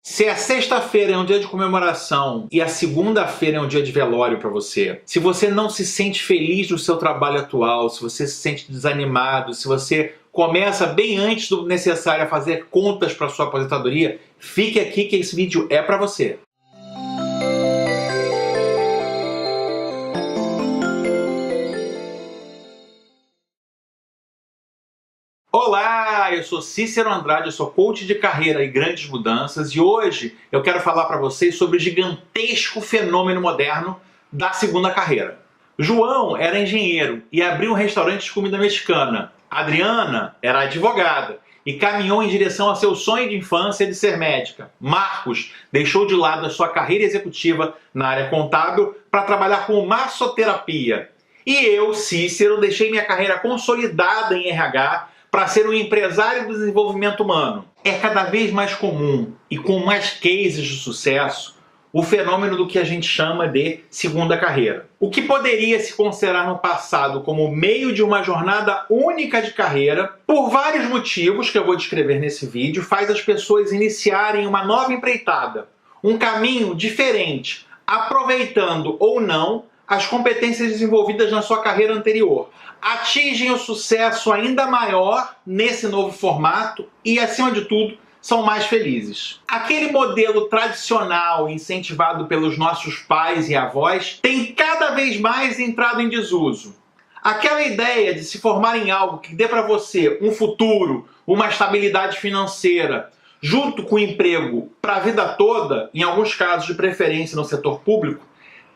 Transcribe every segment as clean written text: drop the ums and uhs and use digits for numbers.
Se a sexta-feira é um dia de comemoração e a segunda-feira é um dia de velório para você, se você não se sente feliz no seu trabalho atual, se você se sente desanimado, se você começa bem antes do necessário a fazer contas para sua aposentadoria, fique aqui que esse vídeo é para você. Olá, eu sou Cícero Andrade, eu sou coach de carreira e grandes mudanças e hoje eu quero falar para vocês sobre o gigantesco fenômeno moderno da segunda carreira. João era engenheiro e abriu um restaurante de comida mexicana. Adriana era advogada e caminhou em direção ao seu sonho de infância de ser médica. Marcos deixou de lado a sua carreira executiva na área contábil para trabalhar com massoterapia. E eu, Cícero, deixei minha carreira consolidada em RH para ser um empresário do desenvolvimento humano. É cada vez mais comum e com mais cases de sucesso o fenômeno do que a gente chama de segunda carreira. O que poderia se considerar no passado como meio de uma jornada única de carreira, por vários motivos que eu vou descrever nesse vídeo, faz as pessoas iniciarem uma nova empreitada, um caminho diferente, aproveitando ou não as competências desenvolvidas na sua carreira anterior. Atingem o sucesso ainda maior nesse novo formato e, acima de tudo, são mais felizes. Aquele modelo tradicional incentivado pelos nossos pais e avós tem cada vez mais entrado em desuso. Aquela ideia de se formar em algo que dê para você um futuro, uma estabilidade financeira, junto com o emprego para a vida toda, em alguns casos de preferência no setor público,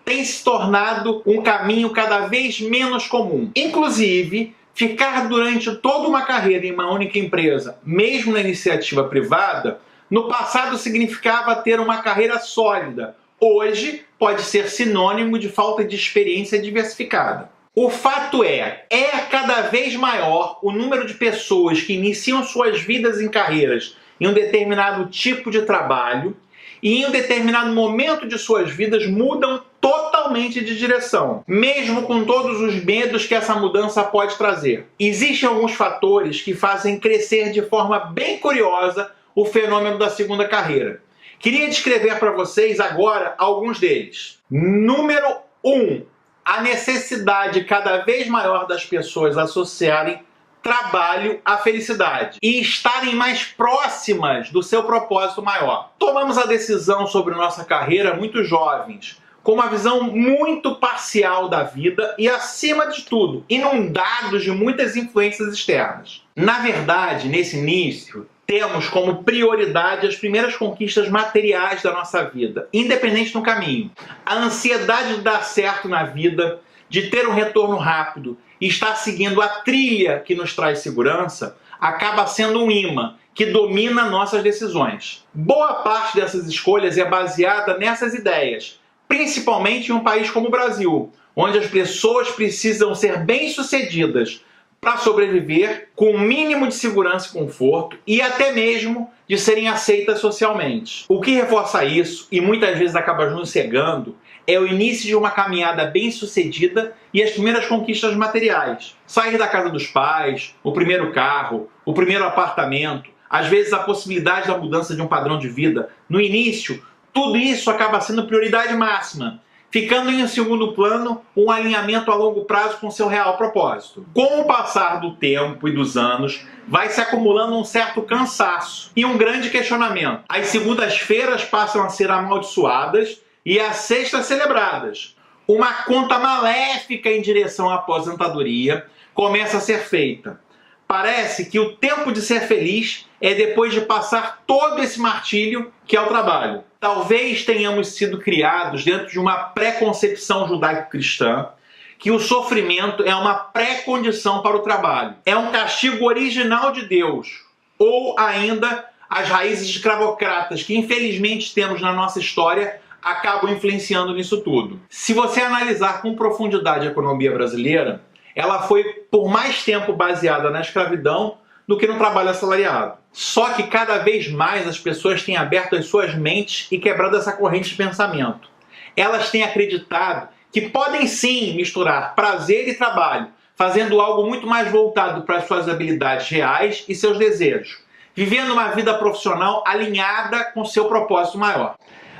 tem se tornado um caminho cada vez menos comum. Inclusive, ficar durante toda uma carreira em uma única empresa, mesmo na iniciativa privada, no passado significava ter uma carreira sólida. Hoje, pode ser sinônimo de falta de experiência diversificada. O fato é cada vez maior o número de pessoas que iniciam suas vidas em carreiras em um determinado tipo de trabalho e em um determinado momento de suas vidas mudam totalmente de direção, mesmo com todos os medos que essa mudança pode trazer. Existem alguns fatores que fazem crescer de forma bem curiosa o fenômeno da segunda carreira. Queria descrever para vocês agora alguns deles. Número 1. A necessidade cada vez maior das pessoas associarem trabalho à felicidade e estarem mais próximas do seu propósito maior. Tomamos a decisão sobre nossa carreira muito jovens, com uma visão muito parcial da vida e, acima de tudo, inundados de muitas influências externas. Na verdade, nesse início, temos como prioridade as primeiras conquistas materiais da nossa vida, independente do caminho. A ansiedade de dar certo na vida, de ter um retorno rápido e estar seguindo a trilha que nos traz segurança, acaba sendo um imã que domina nossas decisões. Boa parte dessas escolhas é baseada nessas ideias, principalmente em um país como o Brasil, onde as pessoas precisam ser bem-sucedidas para sobreviver com o mínimo de segurança e conforto e até mesmo de serem aceitas socialmente. O que reforça isso, e muitas vezes acaba nos cegando, é o início de uma caminhada bem-sucedida e as primeiras conquistas materiais. Sair da casa dos pais, o primeiro carro, o primeiro apartamento, às vezes a possibilidade da mudança de um padrão de vida. No início, tudo isso acaba sendo prioridade máxima, ficando em segundo plano um alinhamento a longo prazo com seu real propósito. Com o passar do tempo e dos anos, vai se acumulando um certo cansaço e um grande questionamento. As segundas-feiras passam a ser amaldiçoadas e as sextas celebradas. Uma conta maléfica em direção à aposentadoria começa a ser feita. Parece que o tempo de ser feliz é depois de passar todo esse martírio que é o trabalho. Talvez tenhamos sido criados dentro de uma pré-concepção judaico-cristã que o sofrimento é uma pré-condição para o trabalho. É um castigo original de Deus. Ou ainda as raízes escravocratas que infelizmente temos na nossa história acabam influenciando nisso tudo. Se você analisar com profundidade a economia brasileira, ela foi por mais tempo baseada na escravidão do que no trabalho assalariado. Só que cada vez mais as pessoas têm aberto as suas mentes e quebrado essa corrente de pensamento. Elas têm acreditado que podem sim misturar prazer e trabalho, fazendo algo muito mais voltado para as suas habilidades reais e seus desejos, vivendo uma vida profissional alinhada com seu propósito maior.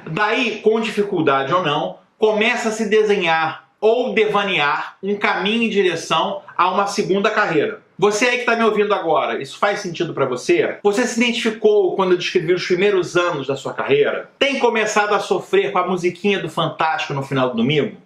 Daí, com dificuldade ou não, começa a se desenhar ou devanear um caminho em direção a uma segunda carreira. Você aí que está me ouvindo agora, isso faz sentido para você? Você se identificou quando eu descrevi os primeiros anos da sua carreira? Tem começado a sofrer com a musiquinha do Fantástico no final do domingo?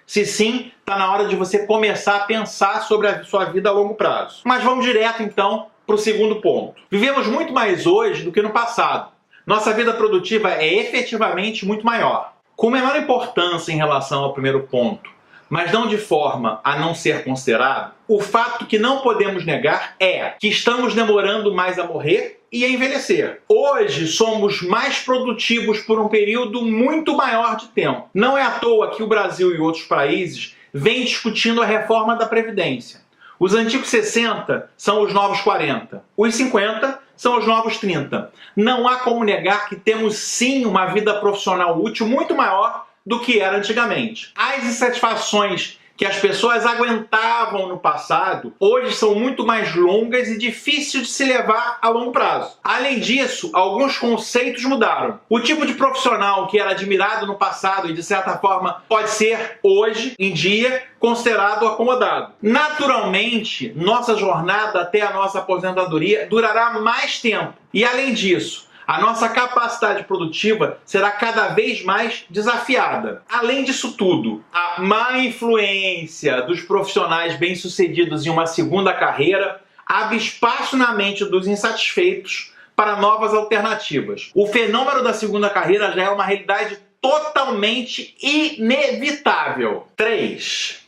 Se sim, está na hora de você começar a pensar sobre a sua vida a longo prazo. Mas vamos direto então para o segundo ponto. Vivemos muito mais hoje do que no passado. Nossa vida produtiva é efetivamente muito maior. Com menor importância em relação ao primeiro ponto, mas não de forma a não ser considerado, o fato que não podemos negar é que estamos demorando mais a morrer e a envelhecer. Hoje somos mais produtivos por um período muito maior de tempo. Não é à toa que o Brasil e outros países vêm discutindo a reforma da Previdência. Os antigos 60 são os novos 40. Os 50 são os novos 30. Não há como negar que temos sim uma vida profissional útil muito maior do que era antigamente. As insatisfações que as pessoas aguentavam no passado, hoje são muito mais longas e difíceis de se levar a longo prazo. Além disso, alguns conceitos mudaram. O tipo de profissional que era admirado no passado e de certa forma pode ser hoje em dia considerado acomodado. Naturalmente, nossa jornada até a nossa aposentadoria durará mais tempo. E além disso, a nossa capacidade produtiva será cada vez mais desafiada. Além disso tudo, a má influência dos profissionais bem-sucedidos em uma segunda carreira abre espaço na mente dos insatisfeitos para novas alternativas. O fenômeno da segunda carreira já é uma realidade totalmente inevitável. 3.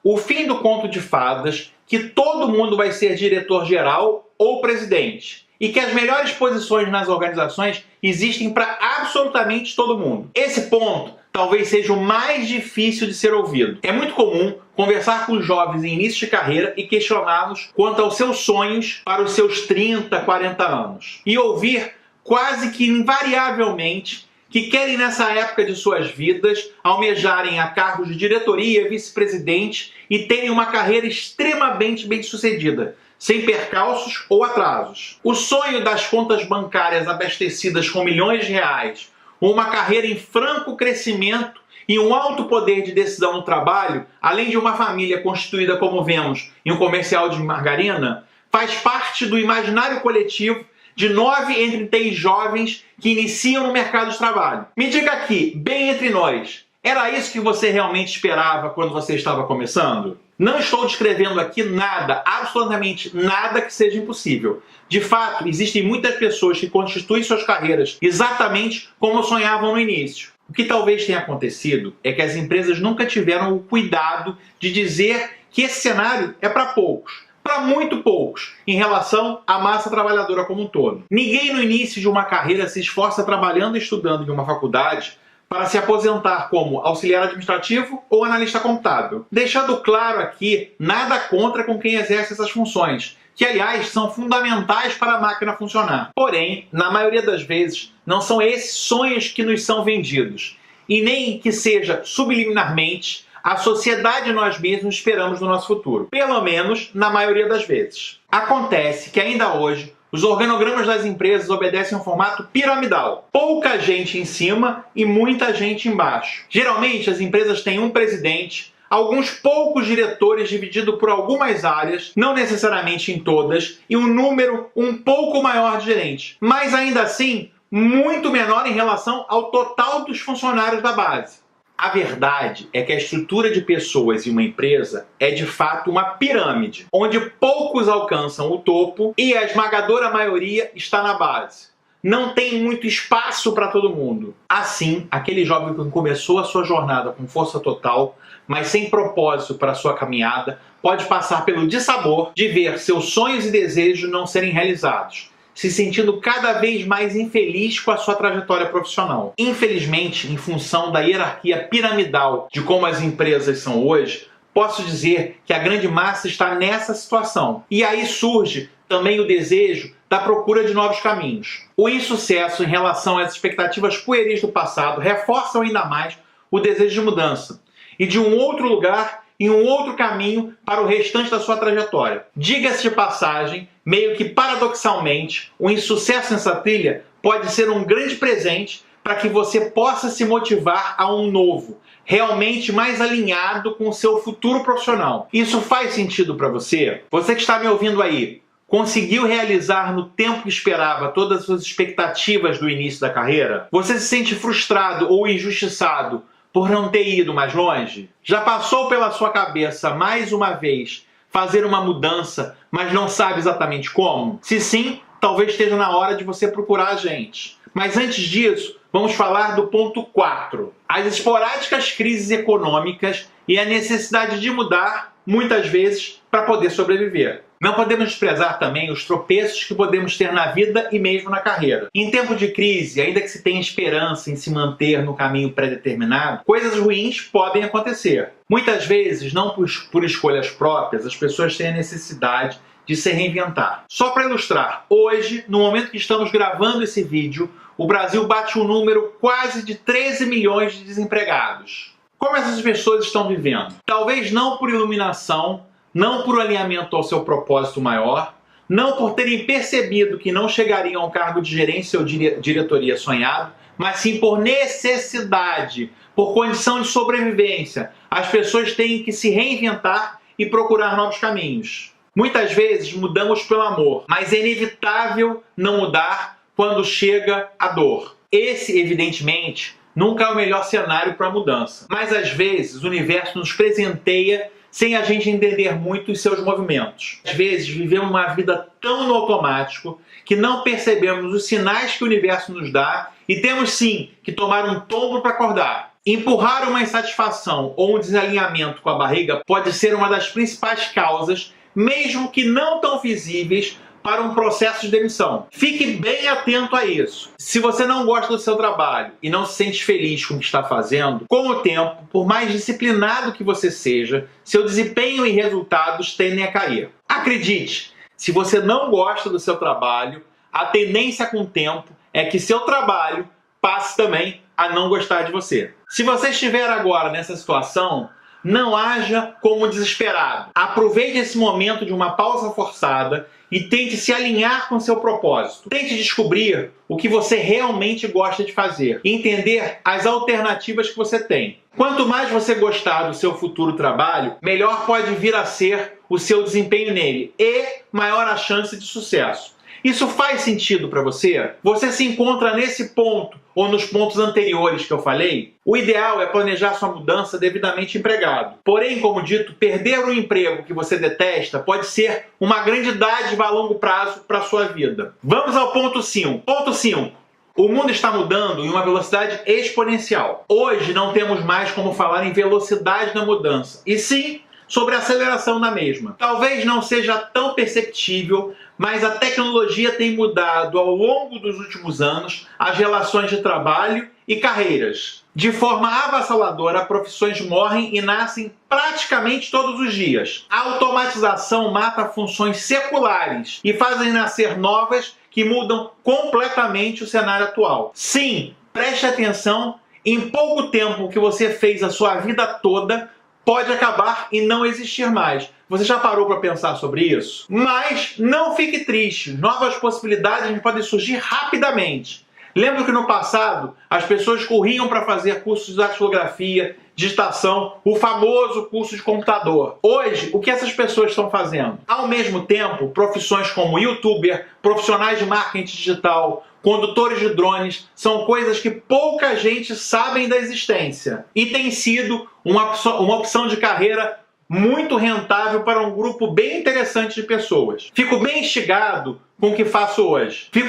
O fim do conto de fadas que todo mundo vai ser diretor-geral ou presidente, e que as melhores posições nas organizações existem para absolutamente todo mundo. Esse ponto talvez seja o mais difícil de ser ouvido. É muito comum conversar com jovens em início de carreira e questioná-los quanto aos seus sonhos para os seus 30, 40 anos. E ouvir quase que invariavelmente que querem nessa época de suas vidas almejarem a cargos de diretoria, vice-presidente e terem uma carreira extremamente bem-sucedida, sem percalços ou atrasos. O sonho das contas bancárias abastecidas com milhões de reais, uma carreira em franco crescimento e um alto poder de decisão no trabalho, além de uma família constituída, como vemos em um comercial de margarina, faz parte do imaginário coletivo de 9 entre 10 jovens que iniciam no mercado de trabalho. Me diga aqui, bem entre nós, era isso que você realmente esperava quando você estava começando? Não estou descrevendo aqui nada, absolutamente nada que seja impossível. De fato, existem muitas pessoas que constituem suas carreiras exatamente como sonhavam no início. O que talvez tenha acontecido é que as empresas nunca tiveram o cuidado de dizer que esse cenário é para poucos. Para muito poucos, em relação à massa trabalhadora como um todo. Ninguém no início de uma carreira se esforça trabalhando e estudando em uma faculdade para se aposentar como auxiliar administrativo ou analista contábil. Deixando claro aqui, nada contra com quem exerce essas funções, que aliás são fundamentais para a máquina funcionar. Porém, na maioria das vezes, não são esses sonhos que nos são vendidos, e nem que seja subliminarmente a sociedade e nós mesmos esperamos no nosso futuro. Pelo menos na maioria das vezes. Acontece que ainda hoje os organogramas das empresas obedecem a um formato piramidal. Pouca gente em cima e muita gente embaixo. Geralmente as empresas têm um presidente, alguns poucos diretores divididos por algumas áreas, não necessariamente em todas, e um número um pouco maior de gerentes. Mas ainda assim, muito menor em relação ao total dos funcionários da base. A verdade é que a estrutura de pessoas em uma empresa é de fato uma pirâmide, onde poucos alcançam o topo e a esmagadora maioria está na base. Não tem muito espaço para todo mundo. Assim, aquele jovem que começou a sua jornada com força total, mas sem propósito para a sua caminhada, pode passar pelo dissabor de ver seus sonhos e desejos não serem realizados, se sentindo cada vez mais infeliz com a sua trajetória profissional. Infelizmente, em função da hierarquia piramidal de como as empresas são hoje, posso dizer que a grande massa está nessa situação. E aí surge também o desejo da procura de novos caminhos. O insucesso em relação às expectativas pueris do passado reforçam ainda mais o desejo de mudança e de um outro lugar em um outro caminho para o restante da sua trajetória. Diga-se de passagem, meio que paradoxalmente, o insucesso nessa trilha pode ser um grande presente para que você possa se motivar a um novo, realmente mais alinhado com o seu futuro profissional. Isso faz sentido para você? Você que está me ouvindo aí, conseguiu realizar no tempo que esperava todas as suas expectativas do início da carreira? Você se sente frustrado ou injustiçado por não ter ido mais longe? Já passou pela sua cabeça mais uma vez fazer uma mudança, mas não sabe exatamente como? Se sim, talvez esteja na hora de você procurar a gente. Mas antes disso, vamos falar do ponto 4. As esporádicas crises econômicas e a necessidade de mudar, muitas vezes, para poder sobreviver. Não podemos desprezar também os tropeços que podemos ter na vida e mesmo na carreira. Em tempo de crise, ainda que se tenha esperança em se manter no caminho pré-determinado, coisas ruins podem acontecer. Muitas vezes, não por escolhas próprias, as pessoas têm a necessidade de se reinventar. Só para ilustrar, hoje, no momento que estamos gravando esse vídeo, o Brasil bate um número quase de 13 milhões de desempregados. Como essas pessoas estão vivendo? Talvez não por iluminação, não por alinhamento ao seu propósito maior, não por terem percebido que não chegariam a um cargo de gerência ou diretoria sonhado, mas sim por necessidade, por condição de sobrevivência. As pessoas têm que se reinventar e procurar novos caminhos. Muitas vezes mudamos pelo amor, mas é inevitável não mudar quando chega a dor. Esse, evidentemente, nunca é o melhor cenário para a mudança, mas às vezes o universo nos presenteia sem a gente entender muito os seus movimentos. Às vezes vivemos uma vida tão no automático que não percebemos os sinais que o universo nos dá e temos sim que tomar um tombo para acordar. Empurrar uma insatisfação ou um desalinhamento com a barriga pode ser uma das principais causas, mesmo que não tão visíveis, para um processo de demissão. Fique bem atento a isso. Se você não gosta do seu trabalho e não se sente feliz com o que está fazendo, com o tempo, por mais disciplinado que você seja, seu desempenho e resultados tendem a cair. Acredite, se você não gosta do seu trabalho, a tendência com o tempo é que seu trabalho passe também a não gostar de você. Se você estiver agora nessa situação, não haja como desesperado. Aproveite esse momento de uma pausa forçada e tente se alinhar com seu propósito. Tente descobrir o que você realmente gosta de fazer e entender as alternativas que você tem. Quanto mais você gostar do seu futuro trabalho, melhor pode vir a ser o seu desempenho nele e maior a chance de sucesso. Isso faz sentido para você? Você se encontra nesse ponto ou nos pontos anteriores que eu falei? O ideal é planejar sua mudança devidamente empregado. Porém, como dito, perder um emprego que você detesta pode ser uma grande dádiva a longo prazo para a sua vida. Vamos ao ponto 5. Ponto 5. O mundo está mudando em uma velocidade exponencial. Hoje não temos mais como falar em velocidade da mudança, e sim sobre a aceleração da mesma. Talvez não seja tão perceptível, mas a tecnologia tem mudado ao longo dos últimos anos as relações de trabalho e carreiras. De forma avassaladora, profissões morrem e nascem praticamente todos os dias. A automatização mata funções seculares e fazem nascer novas que mudam completamente o cenário atual. Sim, preste atenção, em pouco tempo que você fez a sua vida toda, pode acabar e não existir mais. Você já parou para pensar sobre isso? Mas não fique triste, novas possibilidades podem surgir rapidamente. Lembro que no passado as pessoas corriam para fazer cursos de datilografia, digitação, o famoso curso de computador. Hoje, o que essas pessoas estão fazendo? Ao mesmo tempo, profissões como youtuber, profissionais de marketing digital, condutores de drones, são coisas que pouca gente sabe da existência. E tem sido uma opção de carreira muito rentável para um grupo bem interessante de pessoas. Fico bem instigado com o que faço hoje.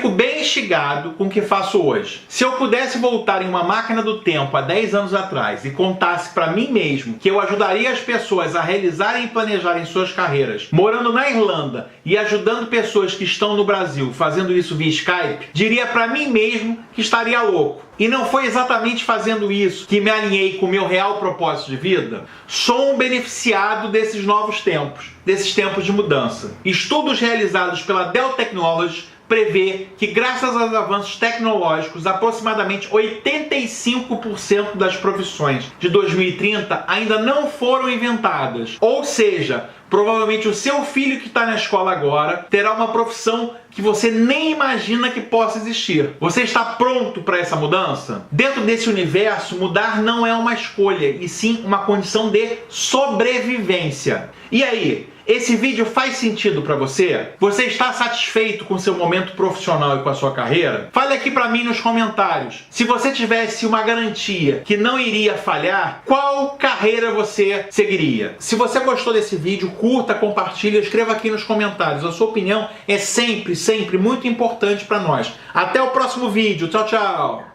Se eu pudesse voltar em uma máquina do tempo há 10 anos atrás e contasse para mim mesmo que eu ajudaria as pessoas a realizarem e planejarem suas carreiras morando na Irlanda e ajudando pessoas que estão no Brasil fazendo isso via Skype, diria para mim mesmo que estaria louco. E não foi exatamente fazendo isso que me alinhei com o meu real propósito de vida? Sou um beneficiado desses novos tempos, desses tempos de mudança. Estudos realizados pela Dell Technologies prevê que, graças aos avanços tecnológicos, aproximadamente 85% das profissões de 2030 ainda não foram inventadas. Ou seja, provavelmente o seu filho que está na escola agora terá uma profissão que você nem imagina que possa existir. Você está pronto para essa mudança? Dentro desse universo, mudar não é uma escolha, e sim uma condição de sobrevivência. E aí, esse vídeo faz sentido para você? Você está satisfeito com seu momento profissional e com a sua carreira? Fale aqui para mim nos comentários. Se você tivesse uma garantia que não iria falhar, qual carreira você seguiria? Se você gostou desse vídeo, curta, compartilhe, escreva aqui nos comentários. A sua opinião é sempre muito importante para nós. Até o próximo vídeo. Tchau, tchau!